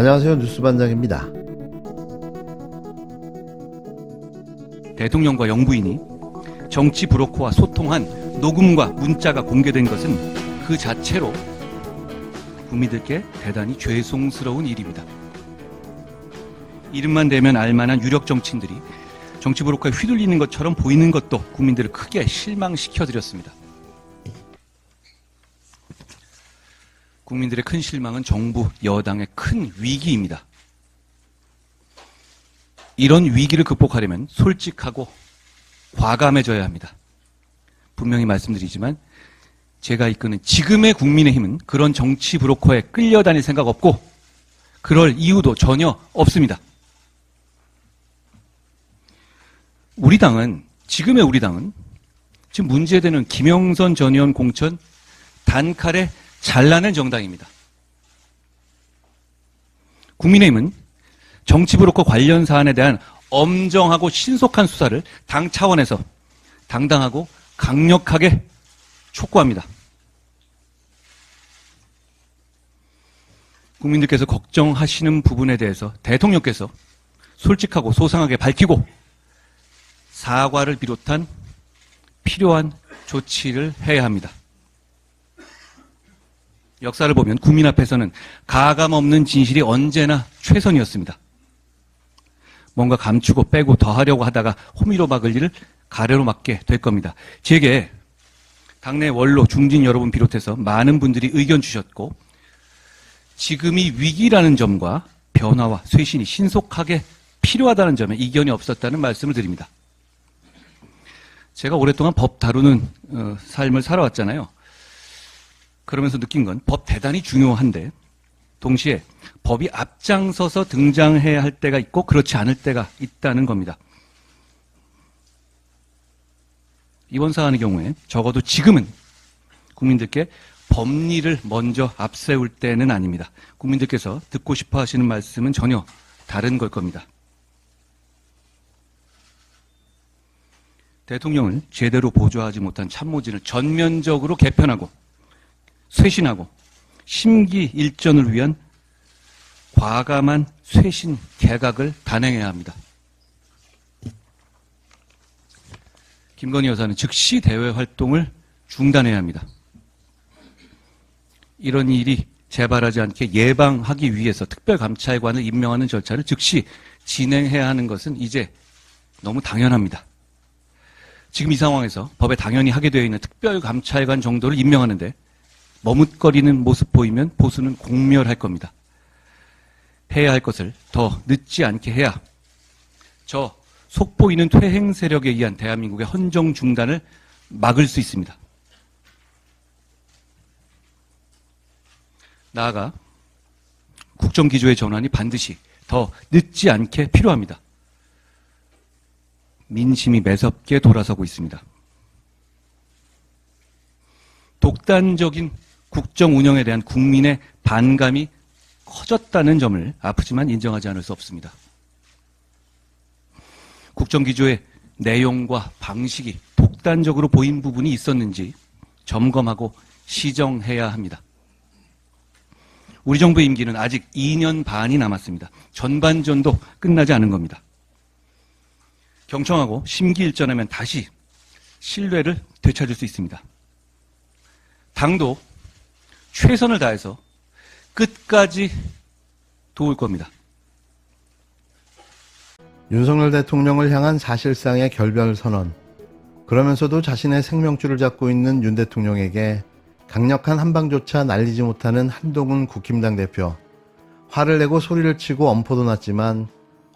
안녕하세요. 뉴스반장입니다. 대통령과 영부인이 정치 브로커와 소통한 녹음과 문자가 공개된 것은 그 자체로 국민들께 대단히 죄송스러운 일입니다. 이름만 대면 알만한 유력 정치인들이 정치 브로커에 휘둘리는 것처럼 보이는 것도 국민들을 크게 실망시켜드렸습니다. 국민들의 큰 실망은 정부, 여당의 큰 위기입니다. 이런 위기를 극복하려면 솔직하고 과감해져야 합니다. 분명히 말씀드리지만 제가 이끄는 지금의 국민의힘은 그런 정치 브로커에 끌려다닐 생각 없고 그럴 이유도 전혀 없습니다. 지금의 우리 당은 지금 문제되는 김영선 전 의원 공천 단칼에 잘라낸 정당입니다. 국민의힘은 정치 브로커 관련 사안에 대한 엄정하고 신속한 수사를 당 차원에서 당당하고 강력하게 촉구합니다. 국민들께서 걱정하시는 부분에 대해서 대통령께서 솔직하고 소상하게 밝히고 사과를 비롯한 필요한 조치를 해야 합니다. 역사를 보면 국민 앞에서는 가감 없는 진실이 언제나 최선이었습니다. 뭔가 감추고 빼고 더하려고 하다가 호미로 막을 일을 가래로 막게 될 겁니다. 제게 당내 원로 중진 여러분 비롯해서 많은 분들이 의견 주셨고 지금이 위기라는 점과 변화와 쇄신이 신속하게 필요하다는 점에 이견이 없었다는 말씀을 드립니다. 제가 오랫동안 법 다루는 삶을 살아왔잖아요. 그러면서 느낀 건 법 대단히 중요한데 동시에 법이 앞장서서 등장해야 할 때가 있고 그렇지 않을 때가 있다는 겁니다. 이번 사안의 경우에 적어도 지금은 국민들께 법리를 먼저 앞세울 때는 아닙니다. 국민들께서 듣고 싶어 하시는 말씀은 전혀 다른 걸 겁니다. 대통령을 제대로 보좌하지 못한 참모진을 전면적으로 개편하고 쇄신하고 심기일전을 위한 과감한 쇄신 개각을 단행해야 합니다. 김건희 여사는 즉시 대외 활동을 중단해야 합니다. 이런 일이 재발하지 않게 예방하기 위해서 특별감찰관을 임명하는 절차를 즉시 진행해야 하는 것은 이제 너무 당연합니다. 지금 이 상황에서 법에 당연히 하게 되어 있는 특별감찰관 정도를 임명하는데 머뭇거리는 모습 보이면 보수는 공멸할 겁니다. 해야 할 것을 더 늦지 않게 해야 저 속보이는 퇴행 세력에 의한 대한민국의 헌정 중단을 막을 수 있습니다. 나아가 국정기조의 전환이 반드시 더 늦지 않게 필요합니다. 민심이 매섭게 돌아서고 있습니다. 독단적인 국정 운영에 대한 국민의 반감이 커졌다는 점을 아프지만 인정하지 않을 수 없습니다. 국정기조의 내용과 방식이 독단적으로 보인 부분이 있었는지 점검하고 시정해야 합니다. 우리 정부의 임기는 아직 2년 반이 남았습니다. 전반전도 끝나지 않은 겁니다. 경청하고 심기일전하면 다시 신뢰를 되찾을 수 있습니다. 당도 최선을 다해서 끝까지 도울 겁니다. 윤석열 대통령을 향한 사실상의 결별 선언. 그러면서도 자신의 생명줄을 잡고 있는 윤 대통령에게 강력한 한방조차 날리지 못하는 한동훈 국힘당 대표. 화를 내고 소리를 치고 엄포도 났지만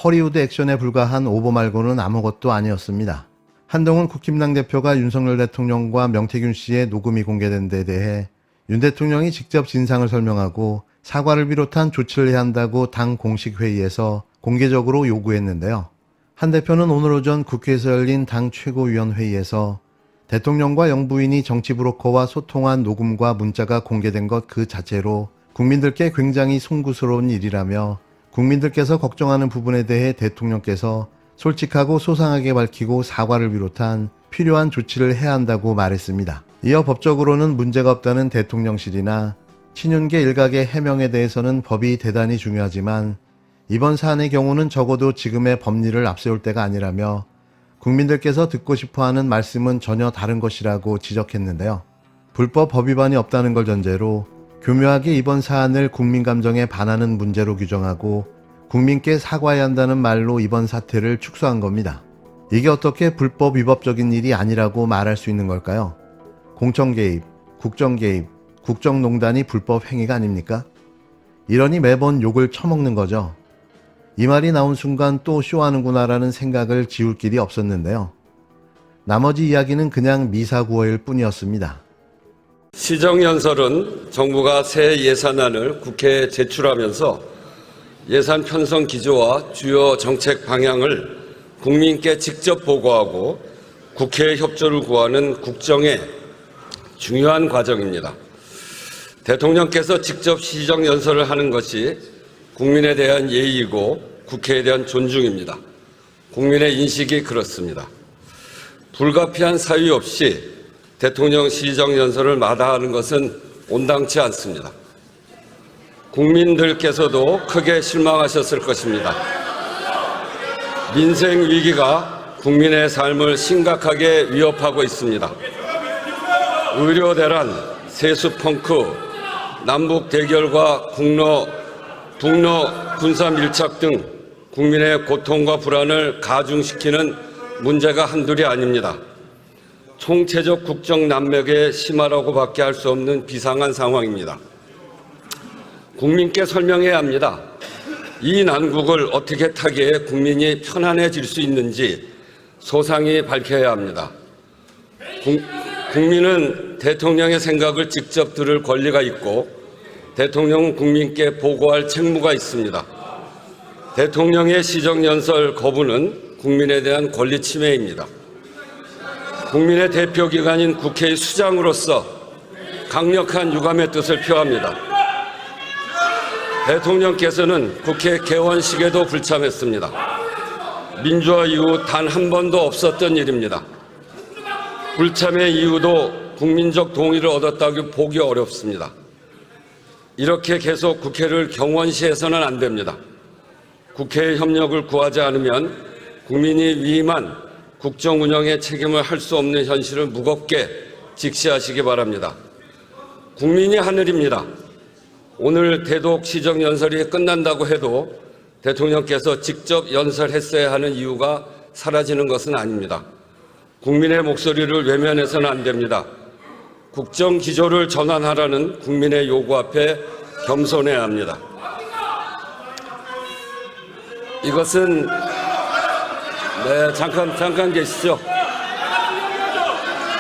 허리우드 액션에 불과한 오보 말고는 아무것도 아니었습니다. 한동훈 국힘당 대표가 윤석열 대통령과 명태균 씨의 녹음이 공개된 데 대해 윤 대통령이 직접 진상을 설명하고 사과를 비롯한 조치를 해야 한다고 당 공식 회의에서 공개적으로 요구했는데요. 한 대표는 오늘 오전 국회에서 열린 당 최고위원회의에서 대통령과 영부인이 정치 브로커와 소통한 녹음과 문자가 공개된 것 그 자체로 국민들께 굉장히 송구스러운 일이라며 국민들께서 걱정하는 부분에 대해 대통령께서 솔직하고 소상하게 밝히고 사과를 비롯한 필요한 조치를 해야 한다고 말했습니다. 이어 법적으로는 문제가 없다는 대통령실이나 친윤계 일각의 해명에 대해서는 법이 대단히 중요하지만 이번 사안의 경우는 적어도 지금의 법리를 앞세울 때가 아니라며 국민들께서 듣고 싶어하는 말씀은 전혀 다른 것이라고 지적했는데요. 불법 법 위반이 없다는 걸 전제로 교묘하게 이번 사안을 국민 감정에 반하는 문제로 규정하고 국민께 사과해야 한다는 말로 이번 사태를 축소한 겁니다. 이게 어떻게 불법 위법적인 일이 아니라고 말할 수 있는 걸까요? 공청 개입, 국정 개입, 국정농단이 불법 행위가 아닙니까? 이러니 매번 욕을 처먹는 거죠. 이 말이 나온 순간 또 쇼하는구나라는 생각을 지울 길이 없었는데요. 나머지 이야기는 그냥 미사구어일 뿐이었습니다. 시정연설은 정부가 새 예산안을 국회에 제출하면서 예산 편성 기조와 주요 정책 방향을 국민께 직접 보고하고 국회의 협조를 구하는 국정의 중요한 과정입니다. 대통령께서 직접 시정연설을 하는 것이 국민에 대한 예의이고 국회에 대한 존중입니다. 국민의 인식이 그렇습니다. 불가피한 사유 없이 대통령 시정연설을 마다하는 것은 온당치 않습니다. 국민들께서도 크게 실망하셨을 것입니다. 민생 위기가 국민의 삶을 심각하게 위협하고 있습니다. 의료 대란, 세수 펑크, 남북 대결과 북러 군사 밀착 등 국민의 고통과 불안을 가중시키는 문제가 한둘이 아닙니다. 총체적 국정 난맥의 심화라고밖에 할 수 없는 비상한 상황입니다. 국민께 설명해야 합니다. 이 난국을 어떻게 타개해 국민이 편안해질 수 있는지 소상히 밝혀야 합니다. 국민은 대통령의 생각을 직접 들을 권리가 있고 대통령은 국민께 보고할 책무가 있습니다. 대통령의 시정연설 거부는 국민에 대한 권리 침해입니다. 국민의 대표기관인 국회의 수장으로서 강력한 유감의 뜻을 표합니다. 대통령께서는 국회 개원식에도 불참했습니다. 민주화 이후 단 한 번도 없었던 일입니다. 불참의 이유도 국민적 동의를 얻었다고 보기 어렵습니다. 이렇게 계속 국회를 경원시해서는 안 됩니다. 국회의 협력을 구하지 않으면 국민이 위임한 국정 운영의 책임을 할 수 없는 현실을 무겁게 직시하시기 바랍니다. 국민이 하늘입니다. 오늘 대독 시정연설이 끝난다고 해도 대통령께서 직접 연설했어야 하는 이유가 사라지는 것은 아닙니다. 국민의 목소리를 외면해서는 안 됩니다. 국정 기조를 전환하라는 국민의 요구 앞에 겸손해야 합니다. 이것은 잠깐 계시죠.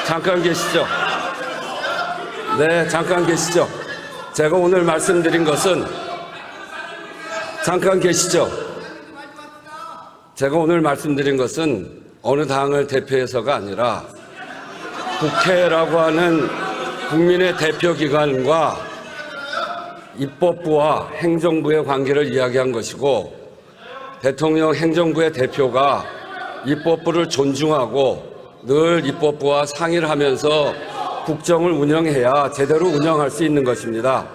잠깐 계시죠. 네, 잠깐 계시죠. 제가 오늘 말씀드린 것은 잠깐 계시죠. 제가 오늘 말씀드린 것은 어느 당을 대표해서가 아니라 국회라고 하는 국민의 대표기관과 입법부와 행정부의 관계를 이야기한 것이고 대통령 행정부의 대표가 입법부를 존중하고 늘 입법부와 상의를 하면서 국정을 운영해야 제대로 운영할 수 있는 것입니다.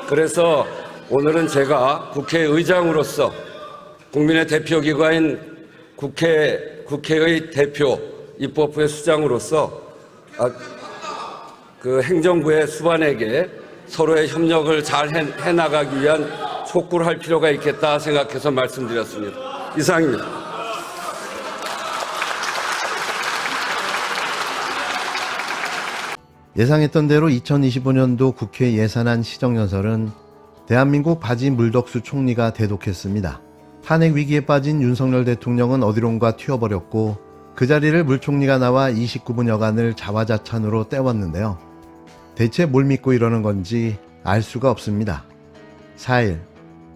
그래서 오늘은 제가 국회의장으로서 국민의 대표기관인 국회의 대표, 입법부의 수장으로서 그 행정부의 수반에게 서로의 협력을 잘 해나가기 위한 촉구를 할 필요가 있겠다 생각해서 말씀드렸습니다. 이상입니다. 예상했던 대로 2025년도 국회 예산안 시정연설은 대한민국 바지 물덕수 총리가 대독했습니다. 탄핵 위기에 빠진 윤석열 대통령은 어디론가 튀어버렸고 그 자리를 물 총리가 나와 29분여간을 자화자찬으로 때웠는데요. 대체 뭘 믿고 이러는 건지 알 수가 없습니다. 4일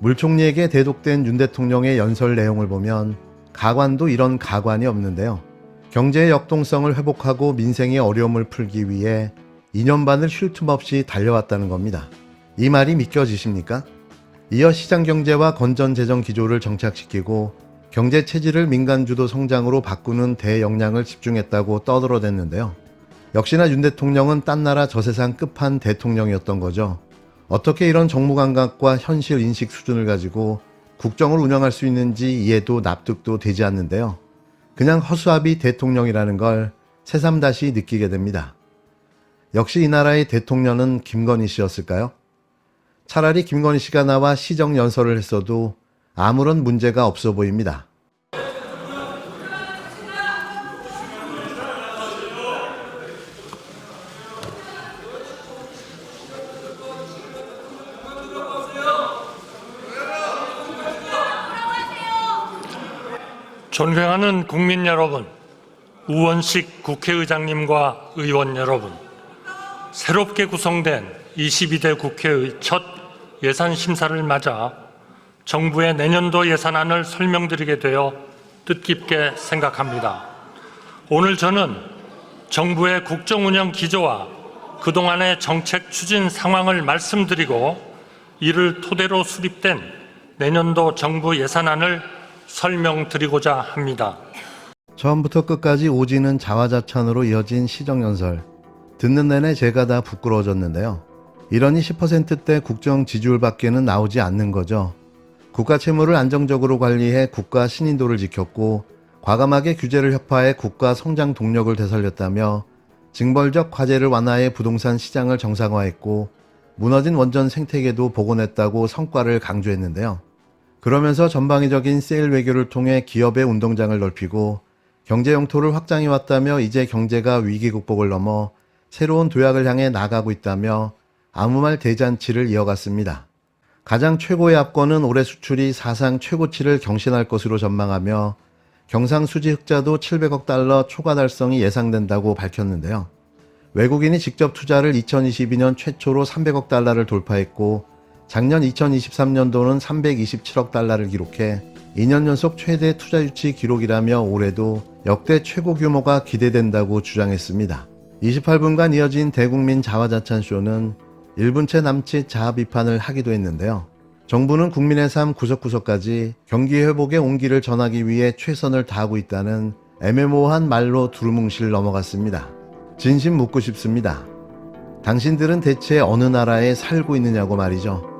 물 총리에게 대독된 윤 대통령의 연설 내용을 보면 가관도 이런 가관이 없는데요. 경제의 역동성을 회복하고 민생의 어려움을 풀기 위해 2년 반을 쉴 틈 없이 달려왔다는 겁니다. 이 말이 믿겨지십니까? 이어 시장경제와 건전재정 기조를 정착시키고 경제 체질을 민간주도 성장으로 바꾸는 대역량을 집중했다고 떠들어댔는데요. 역시나 윤 대통령은 딴 나라 저 세상 끝판 대통령이었던 거죠. 어떻게 이런 정무 감각과 현실 인식 수준을 가지고 국정을 운영할 수 있는지 이해도 납득도 되지 않는데요. 그냥 허수아비 대통령이라는 걸 새삼 다시 느끼게 됩니다. 역시 이 나라의 대통령은 김건희 씨였을까요? 차라리 김건희 씨가 나와 시정연설을 했어도 아무런 문제가 없어 보입니다. 존경하는 국민 여러분, 우원식 국회의장님과 의원 여러분, 새롭게 구성된 22대 국회의 첫 예산 심사를 맞아 정부의 내년도 예산안을 설명드리게 되어 뜻깊게 생각합니다. 오늘 저는 정부의 국정운영 기조와 그동안의 정책 추진 상황을 말씀드리고 이를 토대로 수립된 내년도 정부 예산안을 설명드리고자 합니다. 처음부터 끝까지 오지는 자화자찬으로 이어진 시정연설. 듣는 내내 제가 다 부끄러워졌는데요. 이러니 10%대 국정 지지율밖에는 나오지 않는 거죠. 국가 채무를 안정적으로 관리해 국가 신인도를 지켰고 과감하게 규제를 혁파해 국가 성장 동력을 되살렸다며 징벌적 과제를 완화해 부동산 시장을 정상화했고 무너진 원전 생태계도 복원했다고 성과를 강조했는데요. 그러면서 전방위적인 세일 외교를 통해 기업의 운동장을 넓히고 경제 영토를 확장해왔다며 이제 경제가 위기 극복을 넘어 새로운 도약을 향해 나가고 있다며 아무 말 대잔치를 이어갔습니다. 가장 최고의 압권은 올해 수출이 사상 최고치를 경신할 것으로 전망하며 경상수지 흑자도 700억 달러 초과 달성이 예상된다고 밝혔는데요. 외국인이 직접 투자를 2022년 최초로 300억 달러를 돌파했고 작년 2023년도는 327억 달러를 기록해 2년 연속 최대 투자 유치 기록이라며 올해도 역대 최고 규모가 기대된다고 주장했습니다. 28분간 이어진 대국민 자화자찬 쇼는 1분 채 남짓 자아 비판을 하기도 했는데요. 정부는 국민의 삶 구석구석까지 경기 회복의 온기를 전하기 위해 최선을 다하고 있다는 애매모호한 말로 두루뭉실 넘어갔습니다. 진심 묻고 싶습니다. 당신들은 대체 어느 나라에 살고 있느냐고 말이죠.